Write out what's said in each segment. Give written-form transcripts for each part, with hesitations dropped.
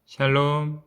샬롬.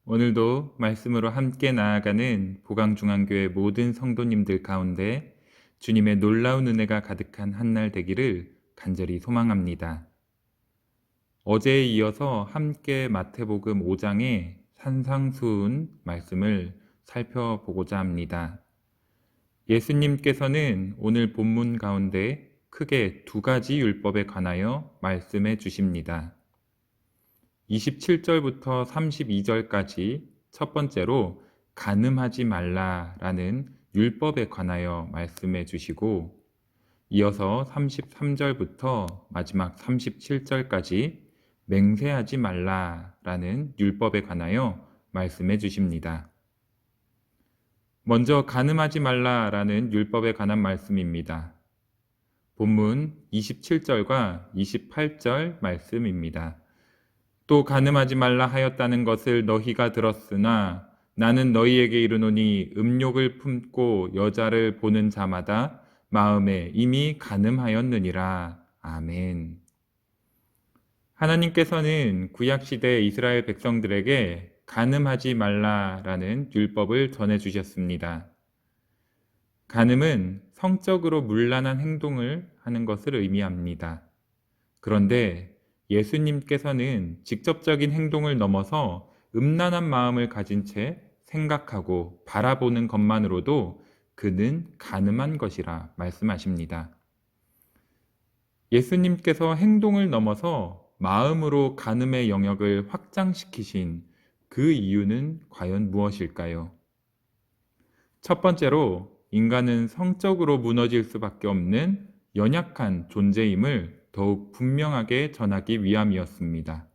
오늘도 말씀으로 함께 나아가는 보강중앙교회 모든 성도님들 가운데 주님의 놀라운 은혜가 가득한 한 날 되기를 간절히 소망합니다. 어제에 이어서 함께 마태복음 5장의 산상수훈 말씀을 살펴보고자 합니다. 예수님께서는 오늘 본문 가운데 크게 두 가지 율법에 관하여 말씀해 주십니다. 27절부터 32절까지 첫 번째로 간음하지 말라라는 율법에 관하여 말씀해 주시고, 이어서 33절부터 마지막 37절까지 맹세하지 말라라는 율법에 관하여 말씀해 주십니다. 먼저 간음하지 말라라는 율법에 관한 말씀입니다. 본문 27절과 28절 말씀입니다. 또 간음하지 말라 하였다는 것을 너희가 들었으나 나는 너희에게 이르노니 음욕을 품고 여자를 보는 자마다 마음에 이미 간음하였느니라. 아멘. 하나님께서는 구약시대 이스라엘 백성들에게 간음하지 말라라는 율법을 전해주셨습니다. 간음은 성적으로 문란한 행동을 하는 것을 의미합니다. 그런데 예수님께서는 직접적인 행동을 넘어서 음란한 마음을 가진 채 생각하고 바라보는 것만으로도 그는 간음한 것이라 말씀하십니다. 예수님께서 행동을 넘어서 마음으로 간음의 영역을 확장시키신 그 이유는 과연 무엇일까요? 첫 번째로 인간은 성적으로 무너질 수밖에 없는 연약한 존재임을 더욱 분명하게 전하기 위함이었습니다.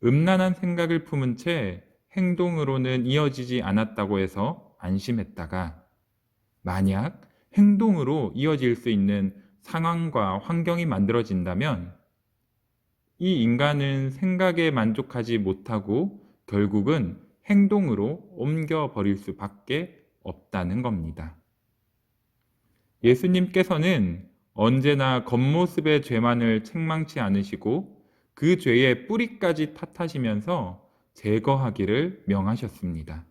음란한 생각을 품은 채 행동으로는 이어지지 않았다고 해서 안심했다가 만약 행동으로 이어질 수 있는 상황과 환경이 만들어진다면 이 인간은 생각에 만족하지 못하고 결국은 행동으로 옮겨버릴 수밖에 없다는 겁니다. 예수님께서는 언제나 겉모습의 죄만을 책망치 않으시고 그 죄의 뿌리까지 탓하시면서 제거하기를 명하셨습니다.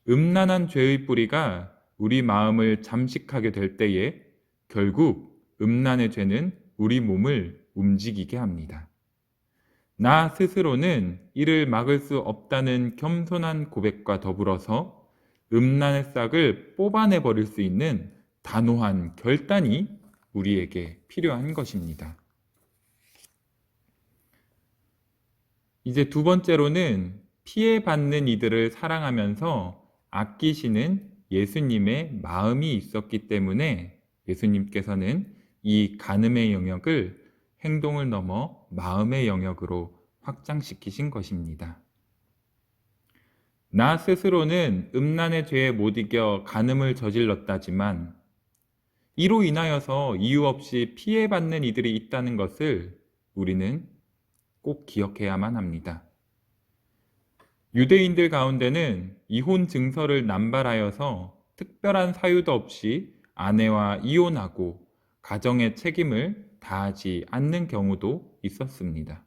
음란한 죄의 뿌리가 우리 마음을 잠식하게 될 때에 결국 음란의 죄는 우리 몸을 움직이게 합니다. 나 스스로는 이를 막을 수 없다는 겸손한 고백과 더불어서 음란의 싹을 뽑아내 버릴 수 있는 단호한 결단이 우리에게 필요한 것입니다. 이제 두 번째로는 피해받는 이들을 사랑하면서 아끼시는 예수님의 마음이 있었기 때문에 예수님께서는 이 간음의 영역을 행동을 넘어 마음의 영역으로 확장시키신 것입니다. 나 스스로는 음란의 죄에 못 이겨 간음을 저질렀다지만 이로 인하여서 이유 없이 피해받는 이들이 있다는 것을 우리는 꼭 기억해야만 합니다. 유대인들 가운데는 이혼 증서를 남발하여서 특별한 사유도 없이 아내와 이혼하고 가정의 책임을 다하지 않는 경우도 있었습니다.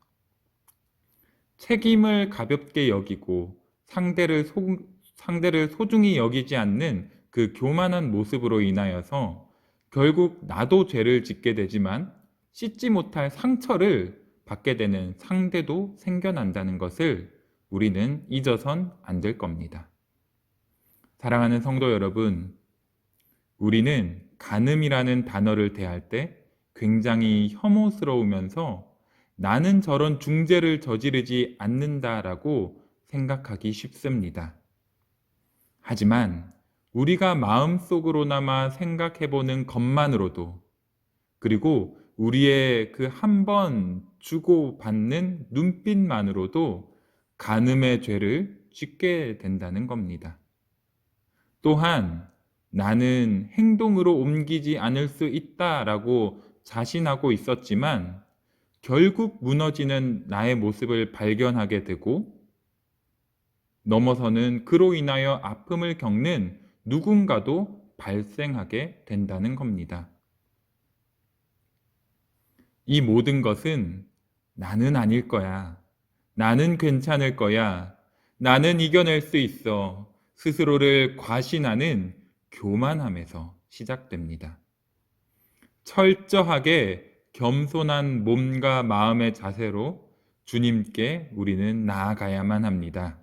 책임을 가볍게 여기고 상대를 소중히 여기지 않는 그 교만한 모습으로 인하여서 결국 나도 죄를 짓게 되지만 씻지 못할 상처를 받게 되는 상대도 생겨난다는 것을 우리는 잊어선 안 될 겁니다. 사랑하는 성도 여러분, 우리는 간음이라는 단어를 대할 때 굉장히 혐오스러우면서 나는 저런 중죄를 저지르지 않는다라고 생각하기 쉽습니다. 하지만 우리가 마음속으로나마 생각해보는 것만으로도, 그리고 우리의 그 한 번 주고받는 눈빛만으로도 간음의 죄를 짓게 된다는 겁니다. 또한 나는 행동으로 옮기지 않을 수 있다라고 자신하고 있었지만 결국 무너지는 나의 모습을 발견하게 되고 넘어서는 그로 인하여 아픔을 겪는 누군가도 발생하게 된다는 겁니다. 이 모든 것은 나는 아닐 거야, 나는 괜찮을 거야. 나는 이겨낼 수 있어. 스스로를 과신하는 교만함에서 시작됩니다. 철저하게 겸손한 몸과 마음의 자세로 주님께 우리는 나아가야만 합니다.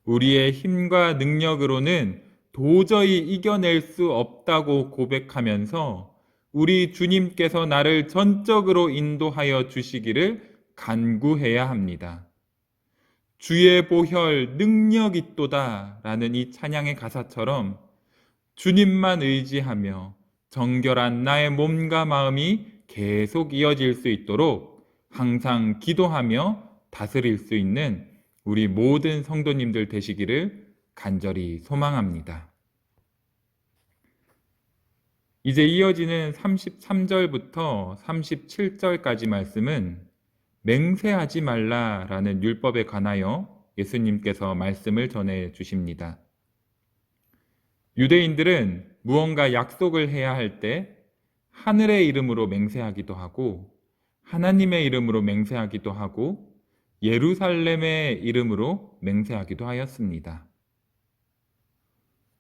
우리의 힘과 능력으로는 도저히 이겨낼 수 없다고 고백하면서 우리 주님께서 나를 전적으로 인도하여 주시기를 간구해야 합니다. 주의 보혈 능력 있도다 라는 이 찬양의 가사처럼 주님만 의지하며 정결한 나의 몸과 마음이 계속 이어질 수 있도록 항상 기도하며 다스릴 수 있는 우리 모든 성도님들 되시기를 간절히 소망합니다. 이제 이어지는 33절부터 37절까지 말씀은 맹세하지 말라라는 율법에 관하여 예수님께서 말씀을 전해 주십니다. 유대인들은 무언가 약속을 해야 할 때 하늘의 이름으로 맹세하기도 하고 하나님의 이름으로 맹세하기도 하고 예루살렘의 이름으로 맹세하기도 하였습니다.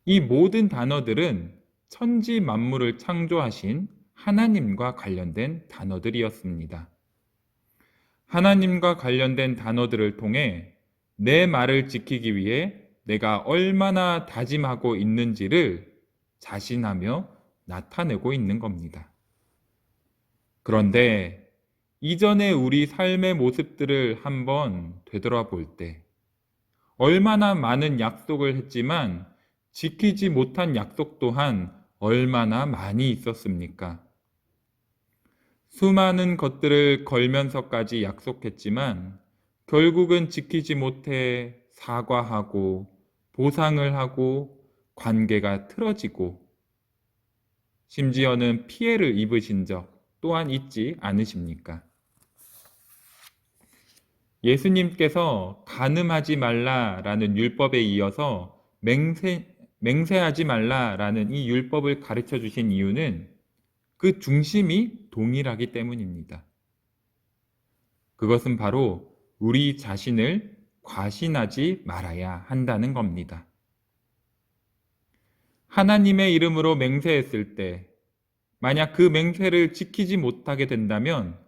이 모든 단어들은 천지 만물을 창조하신 하나님과 관련된 단어들이었습니다. 하나님과 관련된 단어들을 통해 내 말을 지키기 위해 내가 얼마나 다짐하고 있는지를 자신하며 나타내고 있는 겁니다. 그런데 이전의 우리 삶의 모습들을 한번 되돌아볼 때 얼마나 많은 약속을 했지만 지키지 못한 약속 또한 얼마나 많이 있었습니까? 수많은 것들을 걸면서까지 약속했지만 결국은 지키지 못해 사과하고 보상을 하고 관계가 틀어지고 심지어는 피해를 입으신 적 또한 있지 않으십니까? 예수님께서 간음하지 말라라는 율법에 이어서 맹세하지 말라라는 이 율법을 가르쳐 주신 이유는 그 중심이 동일하기 때문입니다. 그것은 바로 우리 자신을 과신하지 말아야 한다는 겁니다. 하나님의 이름으로 맹세했을 때 만약 그 맹세를 지키지 못하게 된다면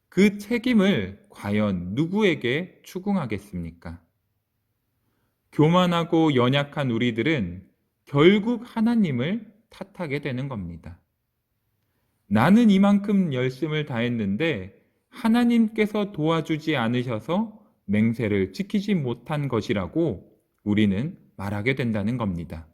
그 책임을 과연 누구에게 추궁하겠습니까? 교만하고 연약한 우리들은 결국 하나님을 탓하게 되는 겁니다. 나는 이만큼 열심을 다했는데 하나님께서 도와주지 않으셔서 맹세를 지키지 못한 것이라고 우리는 말하게 된다는 겁니다.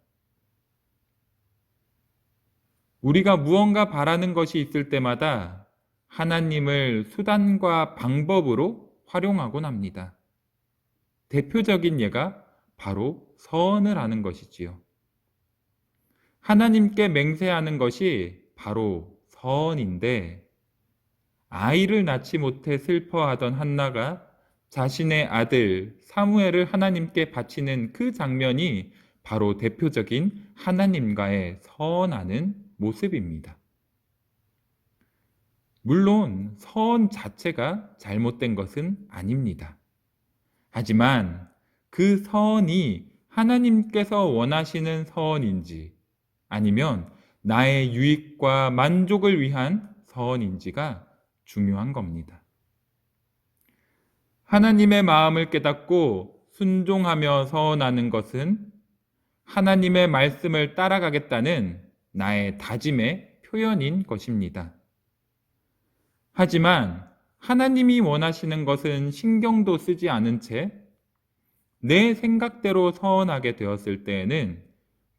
우리가 무언가 바라는 것이 있을 때마다 하나님을 수단과 방법으로 활용하곤 합니다. 대표적인 예가 바로 서원을 하는 것이지요. 하나님께 맹세하는 것이 바로 서원인데 아이를 낳지 못해 슬퍼하던 한나가 자신의 아들 사무엘을 하나님께 바치는 그 장면이 바로 대표적인 하나님과의 서원하는 모습입니다. 물론 서원 자체가 잘못된 것은 아닙니다. 하지만 그 서원이 하나님께서 원하시는 서원인지 아니면 나의 유익과 만족을 위한 서원인지가 중요한 겁니다. 하나님의 마음을 깨닫고 순종하며 서원하는 것은 하나님의 말씀을 따라가겠다는 나의 다짐의 표현인 것입니다. 하지만 하나님이 원하시는 것은 신경도 쓰지 않은 채 내 생각대로 서원하게 되었을 때에는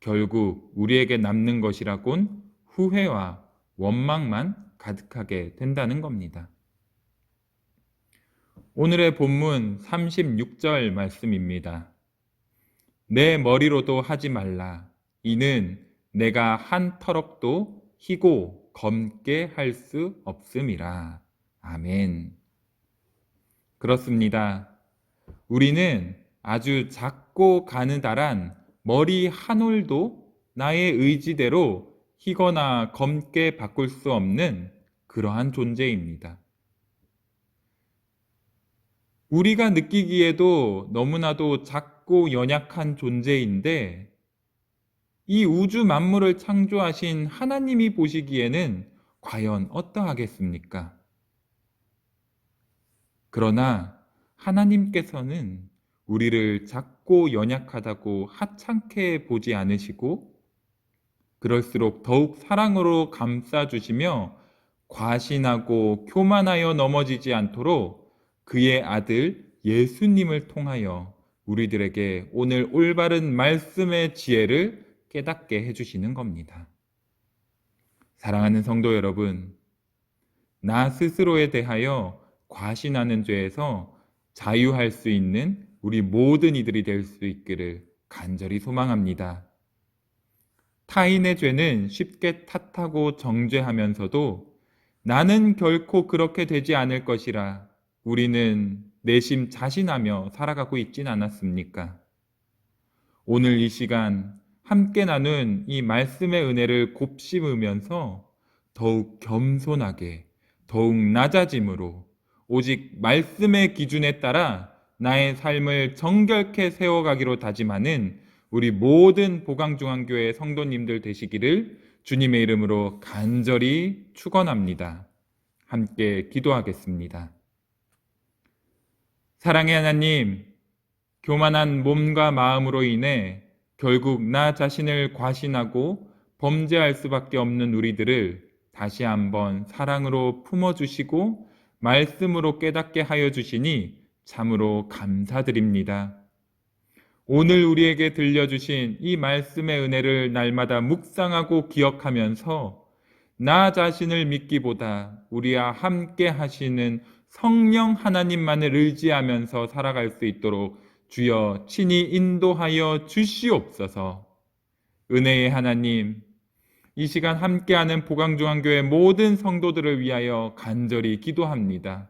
결국 우리에게 남는 것이라곤 후회와 원망만 가득하게 된다는 겁니다. 오늘의 본문 36절 말씀입니다. 내 머리로도 하지 말라. 이는 내가 한 터럭도 희고 검게 할 수 없음이라. 아멘. 그렇습니다. 우리는 아주 작고 가느다란 머리 한 올도 나의 의지대로 희거나 검게 바꿀 수 없는 그러한 존재입니다. 우리가 느끼기에도 너무나도 작고 연약한 존재인데 이 우주 만물을 창조하신 하나님이 보시기에는 과연 어떠하겠습니까? 그러나 하나님께서는 우리를 작고 연약하다고 하찮게 보지 않으시고 그럴수록 더욱 사랑으로 감싸주시며 과신하고 교만하여 넘어지지 않도록 그의 아들 예수님을 통하여 우리들에게 오늘 올바른 말씀의 지혜를 깨닫게 해주시는 겁니다. 사랑하는 성도 여러분, 나 스스로에 대하여 과신하는 죄에서 자유할 수 있는 우리 모든 이들이 될 수 있기를 간절히 소망합니다. 타인의 죄는 쉽게 탓하고 정죄하면서도 나는 결코 그렇게 되지 않을 것이라 우리는 내심 자신하며 살아가고 있진 않았습니까? 오늘 이 시간 함께 나눈 이 말씀의 은혜를 곱씹으면서 더욱 겸손하게, 더욱 낮아짐으로 오직 말씀의 기준에 따라 나의 삶을 정결케 세워가기로 다짐하는 우리 모든 보강중앙교회 성도님들 되시기를 주님의 이름으로 간절히 축원합니다. 함께 기도하겠습니다. 사랑의 하나님, 교만한 몸과 마음으로 인해 결국 나 자신을 과신하고 범죄할 수밖에 없는 우리들을 다시 한번 사랑으로 품어주시고 말씀으로 깨닫게 하여 주시니 참으로 감사드립니다. 오늘 우리에게 들려주신 이 말씀의 은혜를 날마다 묵상하고 기억하면서 나 자신을 믿기보다 우리와 함께 하시는 성령 하나님만을 의지하면서 살아갈 수 있도록 주여 친히 인도하여 주시옵소서. 은혜의 하나님, 이 시간 함께하는 보강중앙교회 모든 성도들을 위하여 간절히 기도합니다.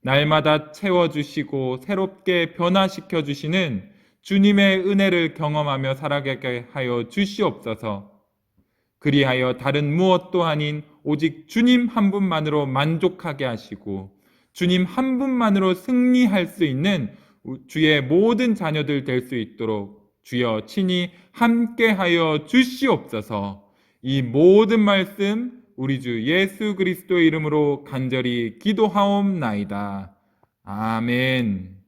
날마다 채워주시고 새롭게 변화시켜 주시는 주님의 은혜를 경험하며 살아가게 하여 주시옵소서. 그리하여 다른 무엇도 아닌 오직 주님 한 분만으로 만족하게 하시고 주님 한 분만으로 승리할 수 있는 주의 모든 자녀들 될 수 있도록 주여 친히 함께하여 주시옵소서. 이 모든 말씀 우리 주 예수 그리스도의 이름으로 간절히 기도하옵나이다. 아멘.